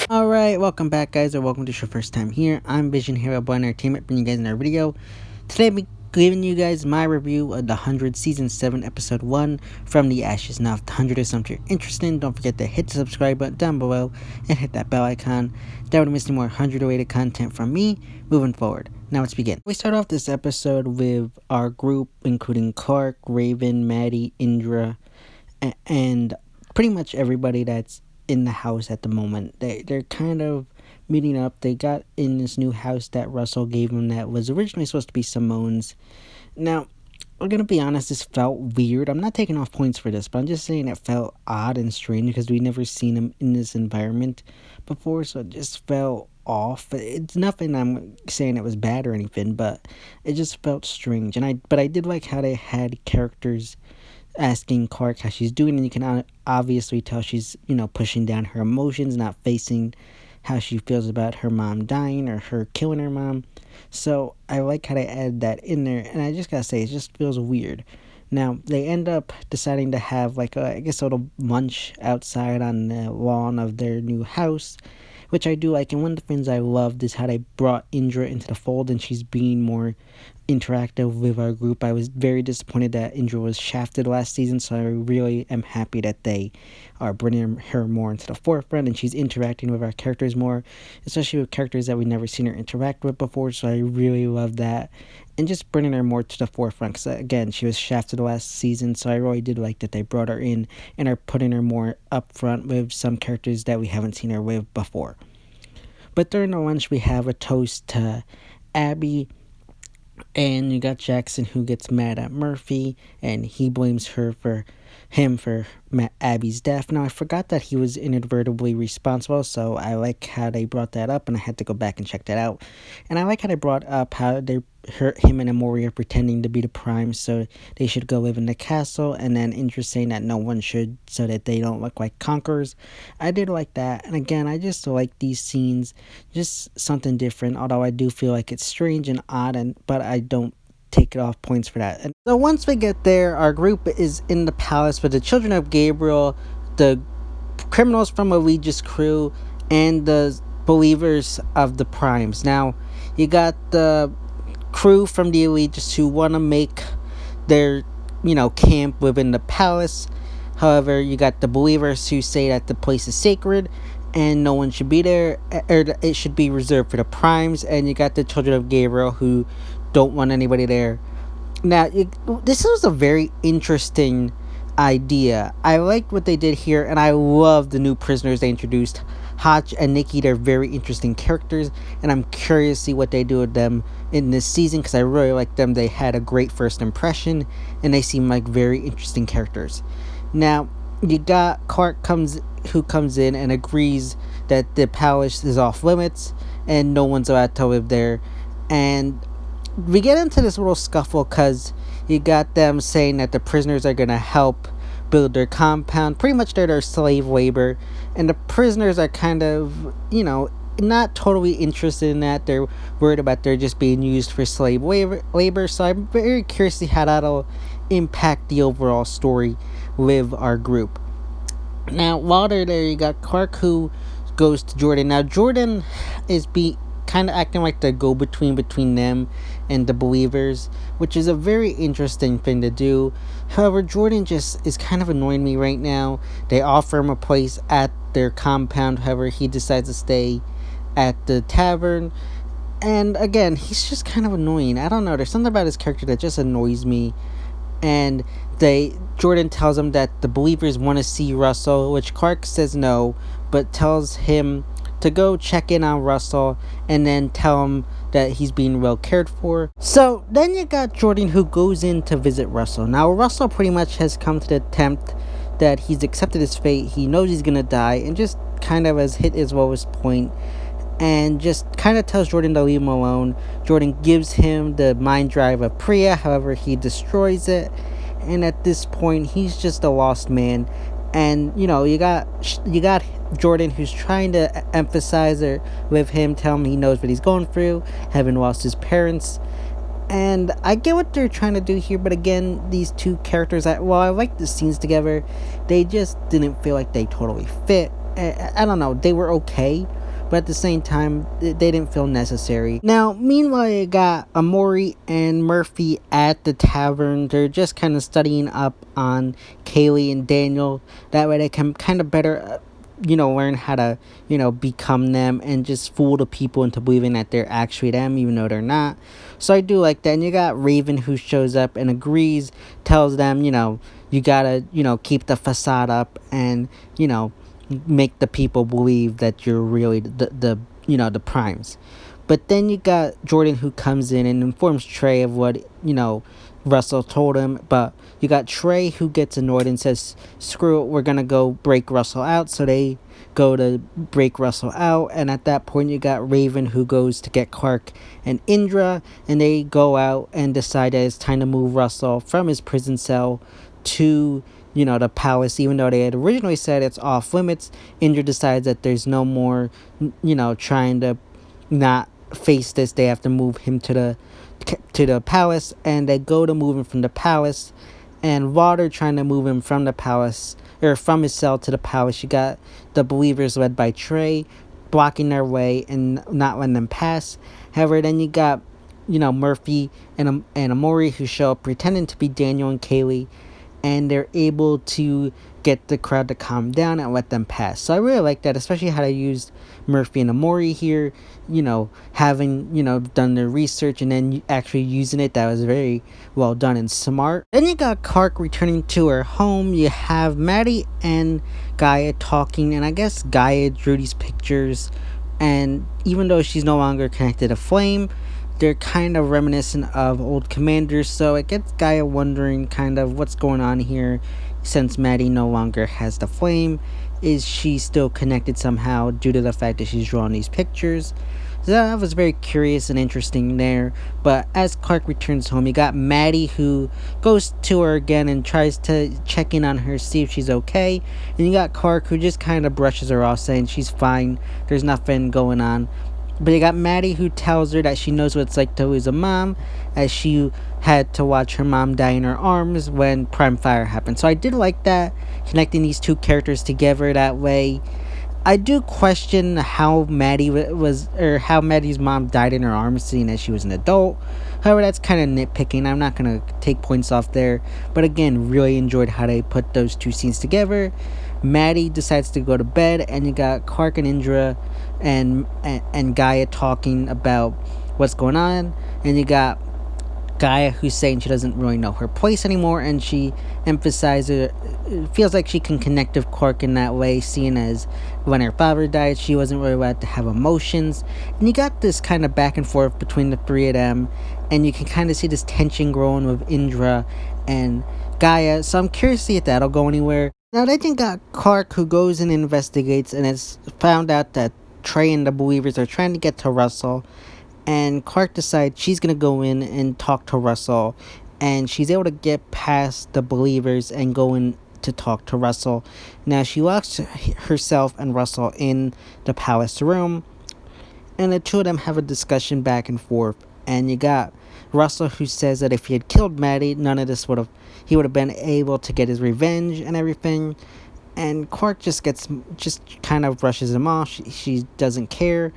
Alright, welcome back guys, or welcome to your first time here. I'm Vision Hero Boy Entertainment, bringing you guys another video. Today I'm giving you guys my review of the 100 Season 7 Episode 1, From the Ashes. Now if the 100 is something you're interested in, don't forget to hit the subscribe button down below and hit that bell icon. That would miss any more 100 rated content from me moving forward. Now let's begin. We start off this episode with our group, including Clarke, Raven, Maddie, Indra, and pretty much everybody that's in the house at the moment. They're kind of meeting up. They got in this new house that Russell gave them that was originally supposed to be Simone's. Now, we're gonna be honest, this felt weird. I'm not taking off points for this, but I'm just saying it felt odd and strange because we never seen him in this environment before, so it just felt off. It's nothing I'm saying it was bad or anything, but it just felt strange. But I did like how they had characters asking Clarke how she's doing, and you can obviously tell she's, pushing down her emotions, not facing how she feels about her mom dying or her killing her mom. So I like how they add that in there, and I just gotta say, it just feels weird. Now, they end up deciding to have, a little lunch outside on the lawn of their new house, which I do like. And one of the things I loved is how they brought Indra into the fold, and she's being more interactive with our group. I was very disappointed that Indra was shafted last season, so I really am happy that they are bringing her more into the forefront, and she's interacting with our characters more, especially with characters that we've never seen her interact with before, so I really love that, and just bringing her more to the forefront, because again, she was shafted last season, so I really did like that they brought her in and are putting her more up front with some characters that we haven't seen her with before. But during the lunch, we have a toast to Abby, and you got Jackson, who gets mad at Murphy, and he blames him for Abby's death. Now, I forgot that he was inadvertently responsible, so I like how they brought that up, and I had to go back and check that out. And I like how they brought up how they hurt him and Amori are pretending to be the Primes, so they should go live in the castle, and then Indra saying that no one should, so that they don't look like conquerors. I did like that, and again, I just like these scenes, just something different, although I do feel like it's strange and odd, but I don't take it off points for that. And so once we get there, our group is in the palace with the children of Gabriel, the criminals from Allegia's crew, and the believers of the Primes. Now, you got the crew from the Allegians who want to make their, camp within the palace. However, you got the believers who say that the place is sacred and no one should be there, or it should be reserved for the Primes. And you got the children of Gabriel who don't want anybody there. Now, this was a very interesting idea. I liked what they did here, and I love the new prisoners they introduced. Hotch and Nikki, they're very interesting characters, and I'm curious to see what they do with them in this season, because I really like them. They had a great first impression, and they seem like very interesting characters. Now, you got Clarke who comes in and agrees that the palace is off limits, and no one's allowed to live there, and we get into this little scuffle because you got them saying that the prisoners are going to help build their compound. Pretty much they're their slave labor, and the prisoners are kind of, not totally interested in that. They're worried about they're just being used for slave labor. So I'm very curious to see how that'll impact the overall story with our group. Now, while they're there, you got Clarke who goes to Jordan. Now, Jordan is kind of acting like the go-between between them and the believers, which is a very interesting thing to do. However, Jordan just is kind of annoying me right now. They offer him a place at their compound, however, he decides to stay at the tavern. And again, he's just kind of annoying. I don't know, there's something about his character that just annoys me. And Jordan tells him that the believers want to see Russell, which Clarke says no, but tells him to go check in on Russell and then tell him that he's being well cared for. So then you got Jordan who goes in to visit Russell. Now, Russell pretty much has come to the attempt that he's accepted his fate. He knows he's gonna die, and just kind of has hit his lowest point, and just kind of tells Jordan to leave him alone. Jordan gives him the mind drive of Priya, however, he destroys it, and at this point, he's just a lost man. And you got Jordan, who's trying to emphasize with him, tell him he knows what he's going through, having lost his parents, And I get what they're trying to do here, but again, these two characters, I like the scenes together, they just didn't feel like they totally fit. I don't know, they were okay, but at the same time, they didn't feel necessary. Now, meanwhile, you got Amori and Murphy at the tavern. They're just kind of studying up on Kaylee and Daniel. That way they can kind of better, learn how to, become them and just fool the people into believing that they're actually them, even though they're not. So I do like that. And you got Raven who shows up and agrees, tells them, you gotta, keep the facade up and, make the people believe that you're really the primes. But then you got Jordan who comes in and informs Trey of what, Russell told him. But you got Trey who gets annoyed and says, screw it, we're going to go break Russell out. So they go to break Russell out. And at that point, you got Raven who goes to get Clarke and Indra. And they go out and decide that it's time to move Russell from his prison cell to the palace. Even though they had originally said it's off limits, Indra decides that there's no more, trying to not face this. They have to move him to the palace, and they go to move him from the palace. And while they're trying to move him from the palace, or from his cell to the palace, you got the believers led by Trey blocking their way and not letting them pass. However, then you got Murphy and Amori who show up pretending to be Daniel and Kaylee, and they're able to get the crowd to calm down and let them pass. So I really like that, especially how they used Murphy and Amori here, having, done their research and then actually using it. That was very well done and smart. Then you got Clarke returning to her home. You have Maddie and Gaia talking, and I guess Gaia drew these pictures, and even though she's no longer connected to Flame, they're kind of reminiscent of old commanders, so it gets Gaia wondering kind of what's going on here since Maddie no longer has the flame. Is she still connected somehow due to the fact that she's drawing these pictures? So that was very curious and interesting there. But as Clarke returns home, you got Maddie who goes to her again and tries to check in on her, see if she's okay. And you got Clarke who just kind of brushes her off, saying she's fine, there's nothing going on. But you got Maddie who tells her that she knows what it's like to lose a mom, as she had to watch her mom die in her arms when Prime Fire happened. So I did like that, connecting these two characters together that way. I do question how Maddie how Maddie's mom died in her arms, seeing as she was an adult. However, that's kind of nitpicking. I'm not going to take points off there. But again, really enjoyed how they put those two scenes together. Maddie decides to go to bed, and you got Clarke and Indra and Gaia talking about what's going on. And you got Gaia who's saying she doesn't really know her place anymore, and she emphasizes it feels like she can connect with Clarke in that way, seeing as when her father died, she wasn't really allowed to have emotions. And you got this kind of back and forth between the three of them, and you can kind of see this tension growing with Indra and Gaia. So I'm curious to see if that'll go anywhere. Now they then got Clarke who goes and investigates, and it's found out that Trey and the believers are trying to get to Russell. And Clarke decides she's going to go in and talk to Russell. And she's able to get past the believers and go in to talk to Russell. Now she locks herself and Russell in the palace room. And the two of them have a discussion back and forth. And you got Russell who says that if he had killed Maddie, none of this he would have been able to get his revenge and everything. And Clarke just kind of brushes him off. She doesn't care.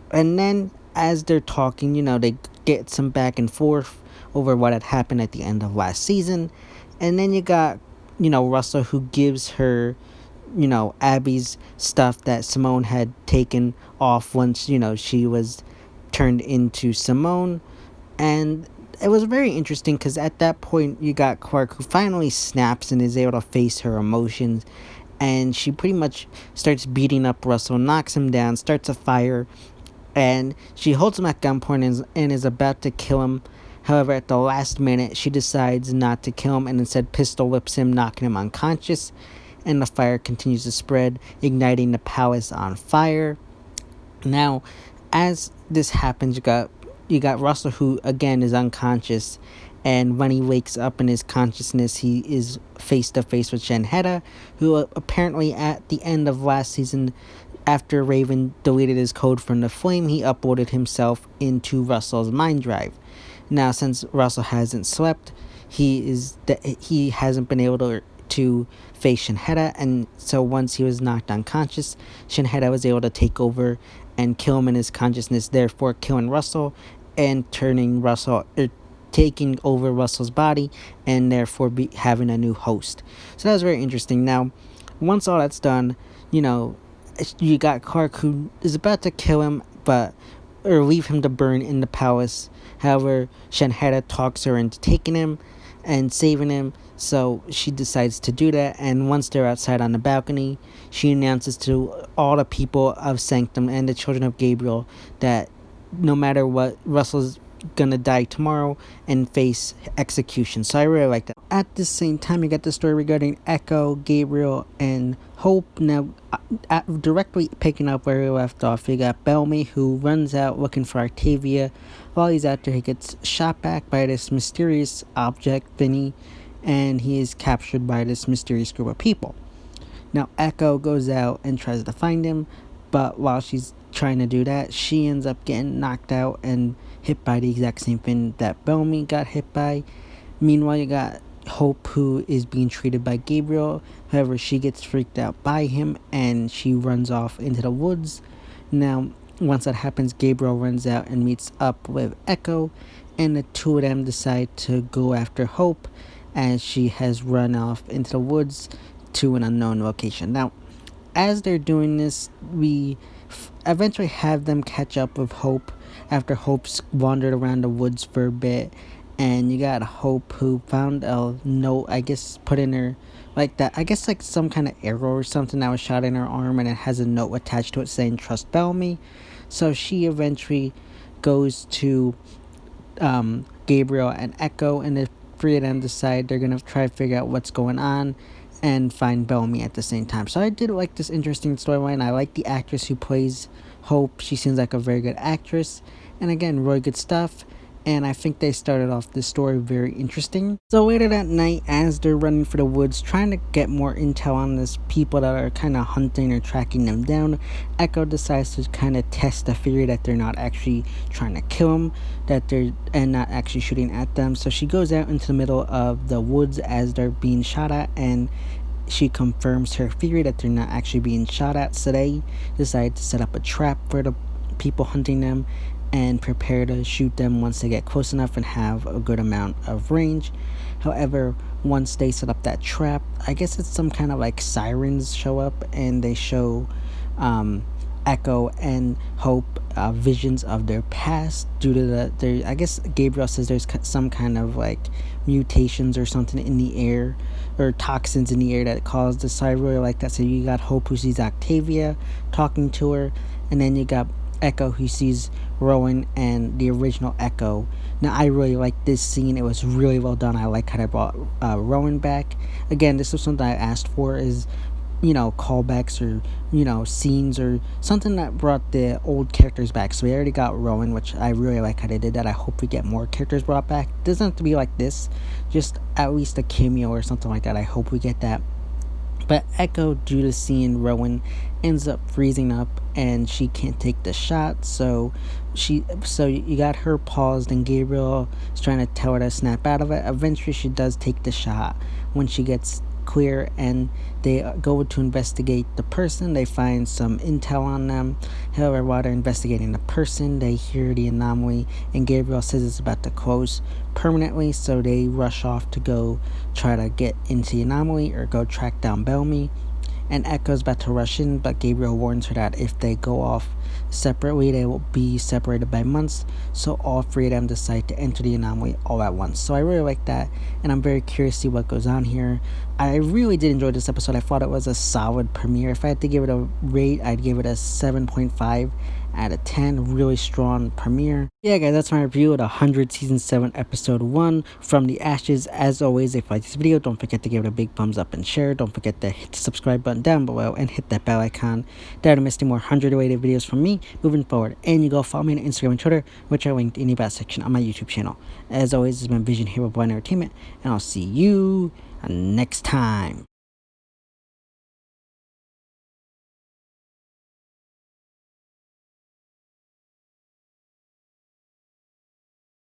And then as they're talking, they get some back and forth over what had happened at the end of last season. And then you got, Russell who gives her, Abby's stuff that Simone had taken off once, she was turned into Simone. And it was very interesting because at that point you got Clarke who finally snaps and is able to face her emotions. And she pretty much starts beating up Russell, knocks him down, starts a fire. And she holds him at gunpoint and is about to kill him. However, at the last minute, she decides not to kill him and instead pistol whips him, knocking him unconscious. And the fire continues to spread, igniting the palace on fire. Now, as this happens, you got Russell who, again, is unconscious. And when he wakes up in his consciousness, he is face-to-face with Shanhetta, who apparently at the end of last season, after Raven deleted his code from the flame, he uploaded himself into Russell's mind drive. Now, since Russell hasn't slept, he hasn't been able to face Shinheta, and so once he was knocked unconscious, Shinheta was able to take over and kill him in his consciousness, therefore killing Russell and taking over Russell's body, and therefore having a new host. So that was very interesting. Now, once all that's done, you got Clarke, who is about to kill him, or leave him to burn in the palace. However, Shanheta talks her into taking him and saving him, so she decides to do that. And once they're outside on the balcony, she announces to all the people of Sanctum and the children of Gabriel that no matter what, Russell's gonna die tomorrow and face execution. So I really like that. At the same time, you got the story regarding Echo, Gabriel, and Hope. Now, directly picking up where we left off, you got Bellamy, who runs out looking for Octavia. While he's out there, he gets shot back by this mysterious object thingy, and he is captured by this mysterious group of people. Now, Echo goes out and tries to find him, but while she's trying to do that, she ends up getting knocked out and hit by the exact same thing that Bellamy got hit by. Meanwhile, you got Hope, who is being treated by Gabriel. However, she gets freaked out by him and she runs off into the woods. Now, once that happens, Gabriel runs out and meets up with Echo, and the two of them decide to go after Hope as she has run off into the woods to an unknown location. Now, as they're doing this, we eventually have them catch up with Hope after Hope's wandered around the woods for a bit. And you got Hope, who found a note, I guess, put in her, like that, I guess like some kind of arrow or something that was shot in her arm, and it has a note attached to it saying, "Trust Bellamy." So she eventually goes to Gabriel and Echo, and the three of them decide they're going to try to figure out what's going on and find Bellamy at the same time. So I did like this interesting storyline. I like the actress who plays Hope. She seems like a very good actress. And again, really good stuff. And I think they started off this story very interesting. So later that night, as they're running for the woods, trying to get more intel on these people that are kind of hunting or tracking them down, Echo decides to kind of test the theory that they're not actually trying to kill them, and not actually shooting at them. So she goes out into the middle of the woods as they're being shot at, and she confirms her theory that they're not actually being shot at. So they decide to set up a trap for the people hunting them and prepare to shoot them once they get close enough and have a good amount of range. However, once they set up that trap, I guess it's some kind of like sirens show up, and they show Echo and Hope visions of their past due to I guess Gabriel says there's some kind of like mutations or something in the air, or toxins in the air that caused the siren. I really like that. So you got Hope, who sees Octavia talking to her, and then you got Echo, who sees Rowan and the original Echo. Now, I really like this scene. It was really well done. I like how they brought Rowan back. Again, this was something I asked for, is callbacks or scenes or something that brought the old characters back. So we already got Rowan, which I really like how they did that. I hope we get more characters brought back. It doesn't have to be like this, just at least a cameo or something like that. I hope we get that. But Echo, due to seeing Rowan, ends up freezing up and she can't take the shot. So you got her paused, and Gabriel is trying to tell her to snap out of it. Eventually she does take the shot when she gets clear, and they go to investigate the person. They find some intel on them. However, while they're investigating the person, they hear the anomaly, and Gabriel says it's about to close permanently, so they rush off to go try to get into the anomaly or go track down Bellamy. And Echo's about to rush in, but Gabriel warns her that if they go off separately, they will be separated by months. So all three of them decide to enter the anomaly all at once. So I really like that, and I'm very curious to see what goes on here. I really did enjoy this episode. I thought it was a solid premiere. If I had to give it a rate, I'd give it a 7.5 out of 10. Really strong premiere. Yeah, guys, that's my review of the 100 Season 7 Episode 1, From the Ashes. As always, if you like this video, don't forget to give it a big thumbs up and share. Don't forget to hit the subscribe button down below and hit that bell icon. There to miss any more 100 related videos from me moving forward. And you go follow me on Instagram and Twitter, which are linked in the about section on my YouTube channel. As always, this has been Vision Hero Boy Entertainment, and I'll see you next time.